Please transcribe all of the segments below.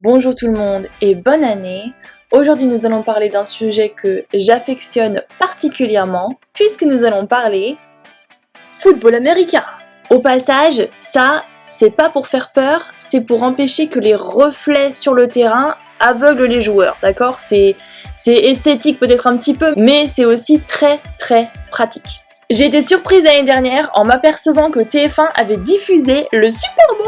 Bonjour tout le monde et bonne année. Aujourd'hui nous allons parler d'un sujet que j'affectionne particulièrement puisque nous allons parler football américain. Au passage, ça c'est pas pour faire peur, c'est pour empêcher que les reflets sur le terrain aveuglent les joueurs, d'accord ? C'est esthétique peut-être un petit peu, mais c'est aussi très pratique. J'ai été surprise l'année dernière en m'apercevant que TF1 avait diffusé le Super Bowl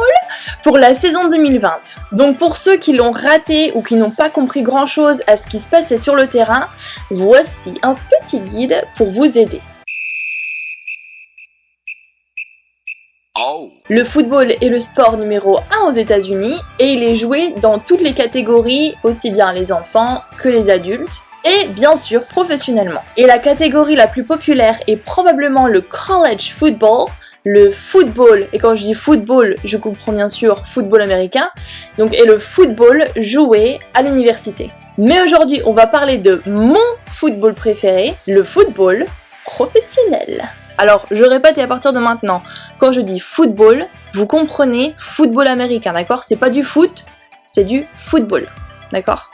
pour la saison 2020. Donc pour ceux qui l'ont raté ou qui n'ont pas compris grand chose à ce qui se passait sur le terrain, voici un petit guide pour vous aider. Le football est le sport numéro 1 aux États-Unis et il est joué dans toutes les catégories, aussi bien les enfants que les adultes. Et bien sûr professionnellement. Et la catégorie la plus populaire est probablement le college football, le football, et quand je dis football, je comprends bien sûr football américain, donc et le football joué à l'université. Mais aujourd'hui, on va parler de mon football préféré, le football professionnel. Alors, je répète et à partir de maintenant, quand je dis football, vous comprenez football américain, d'accord ? C'est pas du foot, c'est du football, d'accord ?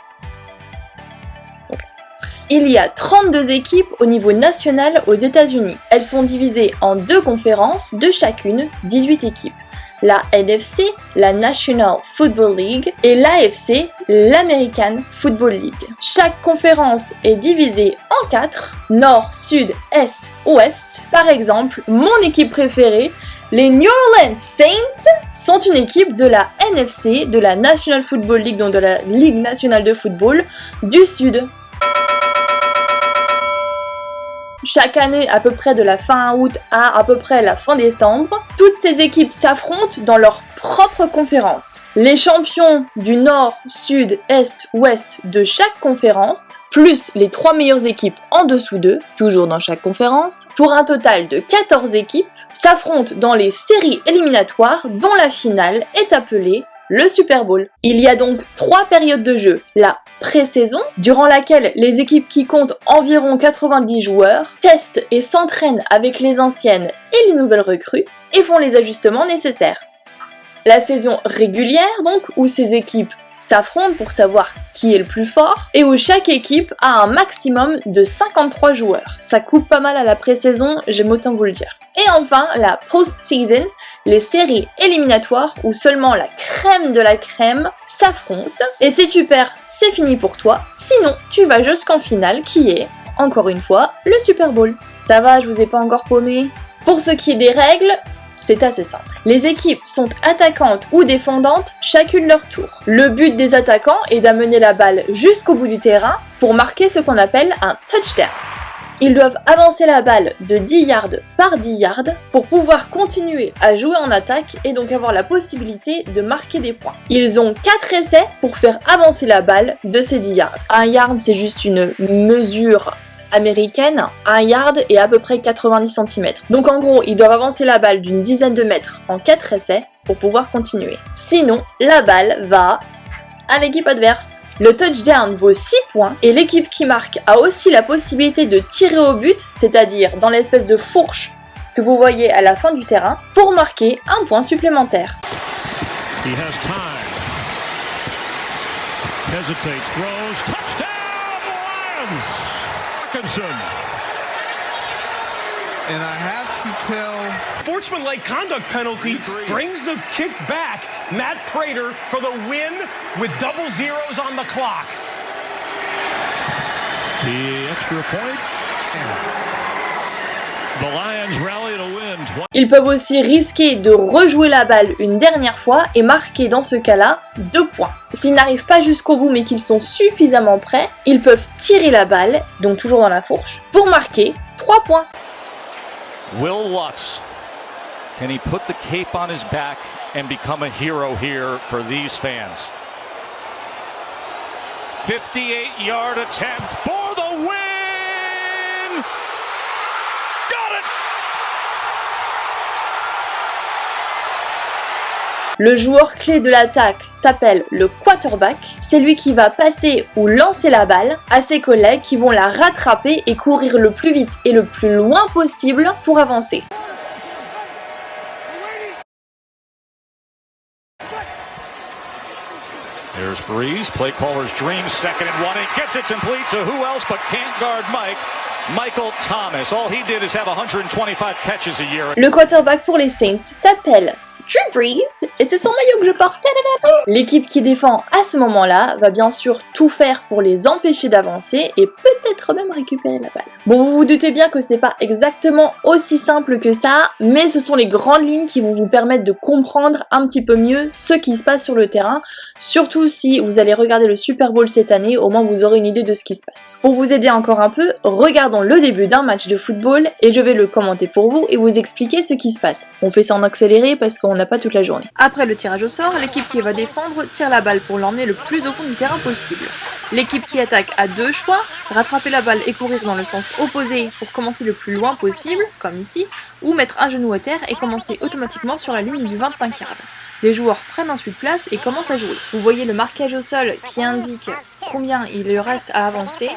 Il y a 32 équipes au niveau national aux États-Unis. Elles sont divisées en deux conférences, de chacune 18 équipes. La NFC, la National Football League, et l'AFC, l'American Football League. Chaque conférence est divisée en 4, nord, sud, est, ouest. Par exemple, mon équipe préférée, les New Orleans Saints, sont une équipe de la NFC, de la National Football League, donc de la Ligue nationale de football, du sud. Chaque année, à peu près de la fin août à peu près la fin décembre, toutes ces équipes s'affrontent dans leur propre conférence. Les champions du nord, sud, est, ouest de chaque conférence, plus les 3 meilleures équipes en dessous d'eux, toujours dans chaque conférence, pour un total de 14 équipes, s'affrontent dans les séries éliminatoires dont la finale est appelée le Super Bowl. Il y a donc 3 périodes de jeu. La pré-saison, durant laquelle les équipes qui comptent environ 90 joueurs testent et s'entraînent avec les anciennes et les nouvelles recrues et font les ajustements nécessaires. La saison régulière donc, où ces équipes s'affrontent pour savoir qui est le plus fort et où chaque équipe a un maximum de 53 joueurs. Ça coupe pas mal à la pré-saison, j'aime autant vous le dire. Et enfin, la post-season, les séries éliminatoires où seulement la crème de la crème s'affronte. Et si tu perds, c'est fini pour toi. Sinon, tu vas jusqu'en finale qui est, encore une fois, le Super Bowl. Ça va, je vous ai pas encore paumé. Pour ce qui est des règles, c'est assez simple. Les équipes sont attaquantes ou défendantes, chacune leur tour. Le but des attaquants est d'amener la balle jusqu'au bout du terrain pour marquer ce qu'on appelle un touchdown. Ils doivent avancer la balle de 10 yards par 10 yards pour pouvoir continuer à jouer en attaque et donc avoir la possibilité de marquer des points. Ils ont 4 essais pour faire avancer la balle de ces 10 yards. Un yard, c'est juste une mesure américaine, 1 yard est à peu près 90 cm. Donc en gros, ils doivent avancer la balle d'une dizaine de mètres en 4 essais pour pouvoir continuer. Sinon, la balle va à l'équipe adverse. Le touchdown vaut 6 points et l'équipe qui marque a aussi la possibilité de tirer au but, c'est-à-dire dans l'espèce de fourche que vous voyez à la fin du terrain, pour marquer un point supplémentaire. And I have to tell, sportsmanlike conduct penalty brings the kick back. Matt Prater for the win with double zeros on the clock. The extra point. The Lions rally to win. Ils peuvent aussi risquer de rejouer la balle une dernière fois et marquer dans ce cas-là 2 points. S'ils n'arrivent pas jusqu'au bout mais qu'ils sont suffisamment prêts, ils peuvent tirer la balle, donc toujours dans la fourche, pour marquer 3 points. Will Lutz, can he put the cape on his back and become a hero here for these fans? 58-yard attempt for the win! Got it! Le joueur clé de l'attaque s'appelle le quarterback. C'est lui qui va passer ou lancer la balle à ses collègues qui vont la rattraper et courir le plus vite et le plus loin possible pour avancer. Here Here's Breeze, play caller's dream, 2nd and 1, and gets it complete to who else but can't guard Michael Thomas. All he did is have 125 catches a year. Le quarterback pour les Saints s'appelle Drew Brees et c'est son maillot que je porte. L'équipe qui défend à ce moment-là va bien sûr tout faire pour les empêcher d'avancer et peut-être même récupérer la balle. Bon, vous vous doutez bien que ce n'est pas exactement aussi simple que ça, mais ce sont les grandes lignes qui vont vous permettre de comprendre un petit peu mieux ce qui se passe sur le terrain, surtout si vous allez regarder le Super Bowl cette année, au moins vous aurez une idée de ce qui se passe. Pour vous aider encore un peu, regardons le début d'un match de football et je vais le commenter pour vous et vous expliquer ce qui se passe. On fait ça en accéléré parce qu'on n'a pas toute la journée. Après le tirage au sort, l'équipe qui va défendre tire la balle pour l'emmener le plus au fond du terrain possible. L'équipe qui attaque a deux choix, rattraper la balle et courir dans le sens opposé pour commencer le plus loin possible, comme ici, ou mettre un genou à terre et commencer automatiquement sur la ligne du 25 yards. Les joueurs prennent ensuite place et commencent à jouer. Vous voyez le marquage au sol qui indique combien il leur reste à avancer,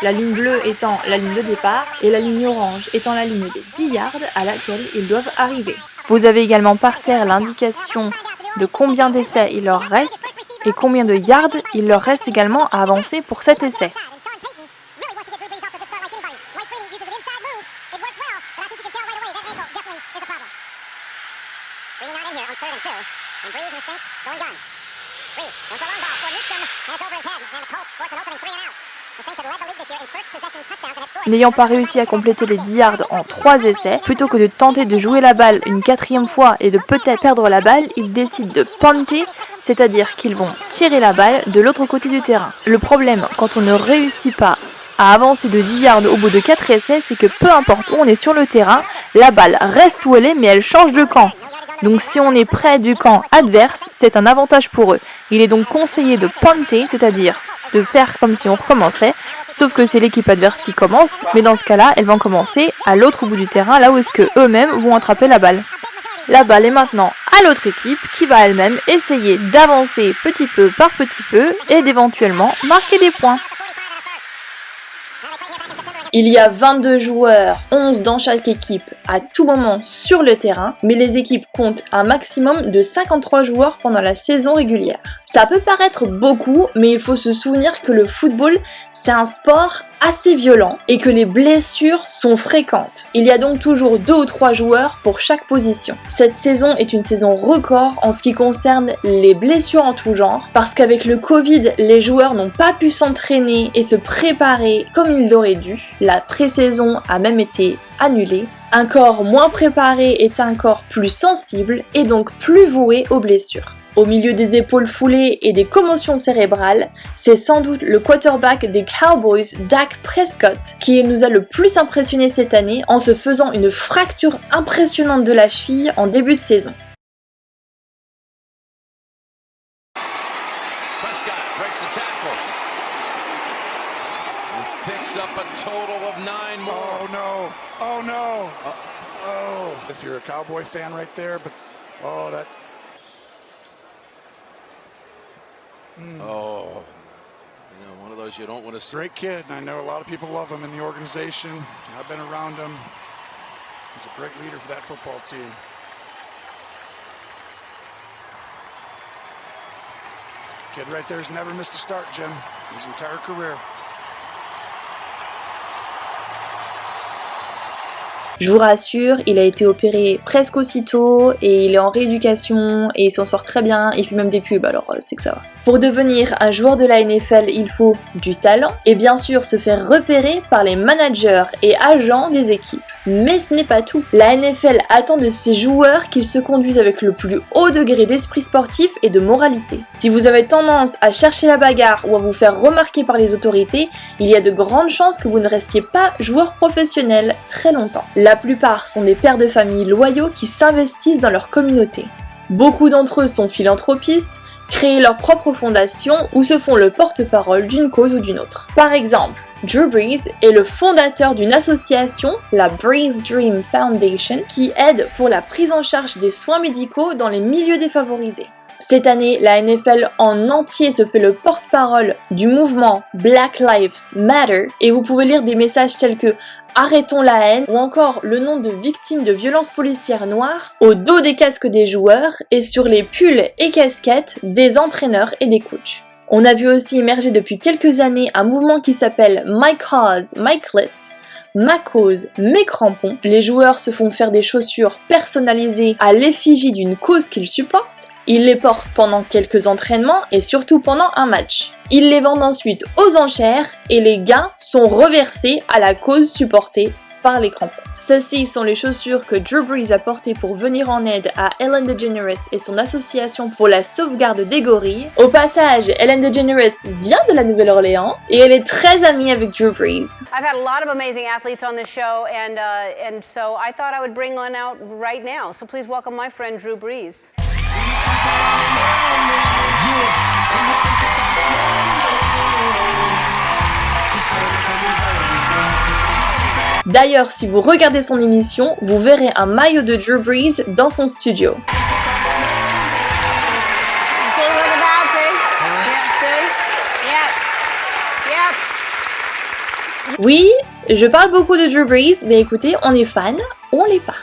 la ligne bleue étant la ligne de départ et la ligne orange étant la ligne des 10 yards à laquelle ils doivent arriver. Vous avez également par terre l'indication de combien d'essais il leur reste et combien de yards il leur reste également à avancer pour cet essai. N'ayant pas réussi à compléter les 10 yards en 3 essais, plutôt que de tenter de jouer la balle une 4e fois et de peut-être perdre la balle, ils décident de punter, c'est-à-dire qu'ils vont tirer la balle de l'autre côté du terrain. Le problème, quand on ne réussit pas à avancer de 10 yards au bout de 4 essais, c'est que peu importe où on est sur le terrain, la balle reste où elle est mais elle change de camp. Donc si on est près du camp adverse, c'est un avantage pour eux. Il est donc conseillé de punter, c'est-à-dire de faire comme si on recommençait, sauf que c'est l'équipe adverse qui commence, mais dans ce cas-là, elles vont commencer à l'autre bout du terrain, là où est-ce que eux-mêmes vont attraper la balle. La balle est maintenant à l'autre équipe qui va elle-même essayer d'avancer petit peu par petit peu et d'éventuellement marquer des points. Il y a 22 joueurs, 11 dans chaque équipe, à tout moment sur le terrain, mais les équipes comptent un maximum de 53 joueurs pendant la saison régulière. Ça peut paraître beaucoup, mais il faut se souvenir que le football, c'est un sport assez violent et que les blessures sont fréquentes. Il y a donc toujours 2 ou 3 joueurs pour chaque position. Cette saison est une saison record en ce qui concerne les blessures en tout genre, parce qu'avec le Covid, les joueurs n'ont pas pu s'entraîner et se préparer comme ils l'auraient dû. La pré-saison a même été annulée. Un corps moins préparé est un corps plus sensible et donc plus voué aux blessures. Au milieu des épaules foulées et des commotions cérébrales, c'est sans doute le quarterback des Cowboys, Dak Prescott, qui nous a le plus impressionné cette année en se faisant une fracture impressionnante de la cheville en début de saison. Prescott breaks the tackle. He picks up a total of 9 more. Oh no! Oh no! Oh, if you're a Cowboy fan right there, but oh that. Oh, one of those you don't want to see. Great kid, and I know a lot of people love him in the organization. I've been around him. He's a great leader for that football team. Kid right there's never missed a start, Jim, his entire career. Je vous rassure, il a été opéré presque aussitôt et il est en rééducation et il s'en sort très bien, il fait même des pubs, alors c'est que ça va. Pour devenir un joueur de la NFL, il faut du talent et bien sûr se faire repérer par les managers et agents des équipes. Mais ce n'est pas tout. La NFL attend de ses joueurs qu'ils se conduisent avec le plus haut degré d'esprit sportif et de moralité. Si vous avez tendance à chercher la bagarre ou à vous faire remarquer par les autorités, il y a de grandes chances que vous ne restiez pas joueur professionnel très longtemps. La plupart sont des pères de famille loyaux qui s'investissent dans leur communauté. Beaucoup d'entre eux sont philanthropistes, créent leur propre fondation ou se font le porte-parole d'une cause ou d'une autre. Par exemple, Drew Brees est le fondateur d'une association, la Brees Dream Foundation, qui aide pour la prise en charge des soins médicaux dans les milieux défavorisés. Cette année, la NFL en entier se fait le porte-parole du mouvement Black Lives Matter et vous pouvez lire des messages tels que « Arrêtons la haine » ou encore le nom de victimes de violences policières noires au dos des casques des joueurs et sur les pulls et casquettes des entraîneurs et des coachs. On a vu aussi émerger depuis quelques années un mouvement qui s'appelle My Cause, My Clits, Ma cause, mes crampons. Les joueurs se font faire des chaussures personnalisées à l'effigie d'une cause qu'ils supportent. Ils les portent pendant quelques entraînements et surtout pendant un match. Ils les vendent ensuite aux enchères et les gains sont reversés à la cause supportée par les crampons. Ceux-ci sont les chaussures que Drew Brees a portées pour venir en aide à Ellen DeGeneres et son association pour la sauvegarde des gorilles. Au passage, Ellen DeGeneres vient de la Nouvelle-Orléans et elle est très amie avec Drew Brees. I've had a lot of amazing athletes on this show, and so I thought I would bring one out right now. So please welcome my friend Drew Brees. D'ailleurs, si vous regardez son émission, vous verrez un maillot de Drew Brees dans son studio. Oui, je parle beaucoup de Drew Brees, mais écoutez, on est fan, on l'est pas.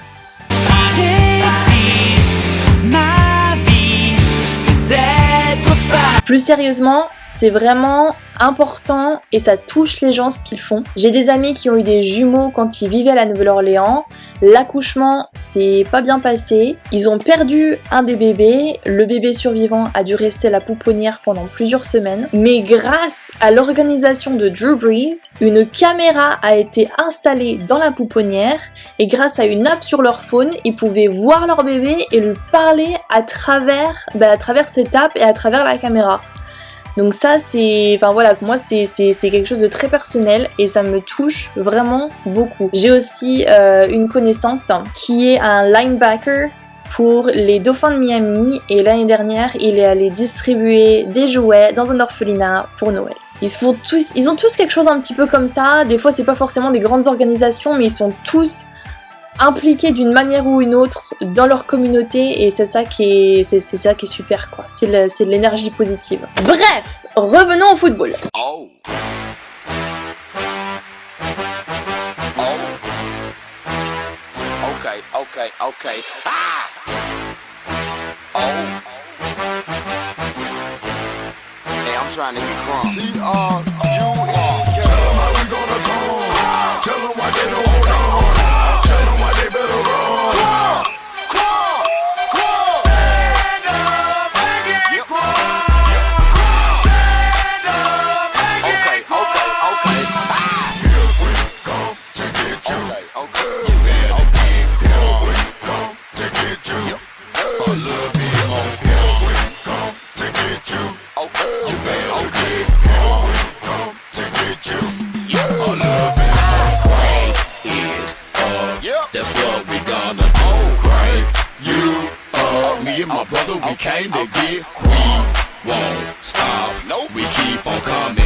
Plus sérieusement, c'est vraiment important et ça touche les gens ce qu'ils font. J'ai des amis qui ont eu des jumeaux quand ils vivaient à la Nouvelle-Orléans. L'accouchement s'est pas bien passé. Ils ont perdu un des bébés. Le bébé survivant a dû rester à la pouponnière pendant plusieurs semaines. Mais grâce à l'organisation de Drew Brees, une caméra a été installée dans la pouponnière et grâce à une app sur leur phone, ils pouvaient voir leur bébé et lui parler à travers cette app et à travers la caméra. Donc ça c'est, moi c'est quelque chose de très personnel et ça me touche vraiment beaucoup. J'ai aussi une connaissance qui est un linebacker pour les Dauphins de Miami et l'année dernière il est allé distribuer des jouets dans un orphelinat pour Noël. Ils ont tous quelque chose un petit peu comme ça, des fois c'est pas forcément des grandes organisations mais ils sont tous impliqués d'une manière ou une autre dans leur communauté et c'est ça qui est super quoi, c'est de l'énergie positive. Bref, revenons au football. Oh. Okay. Ah! Oh. Hey, I'm trying to get crunk. C-R-U-E. Tell them how we gonna come. Tell them why they don't hold on. Tell them why they better run. Stand up and get crunk. Stand up and get crunk. Okay. Ah! Here we come to get you. Okay. You better get crunk. Here we come to get you. A little bit more. Here we come to get you. Okay. You better get crunk. Come to get you. A little bit more. Crank it up. That's what we gonna do. Crank you up. Me and my brother, we came to get. We won't stop. We keep on coming.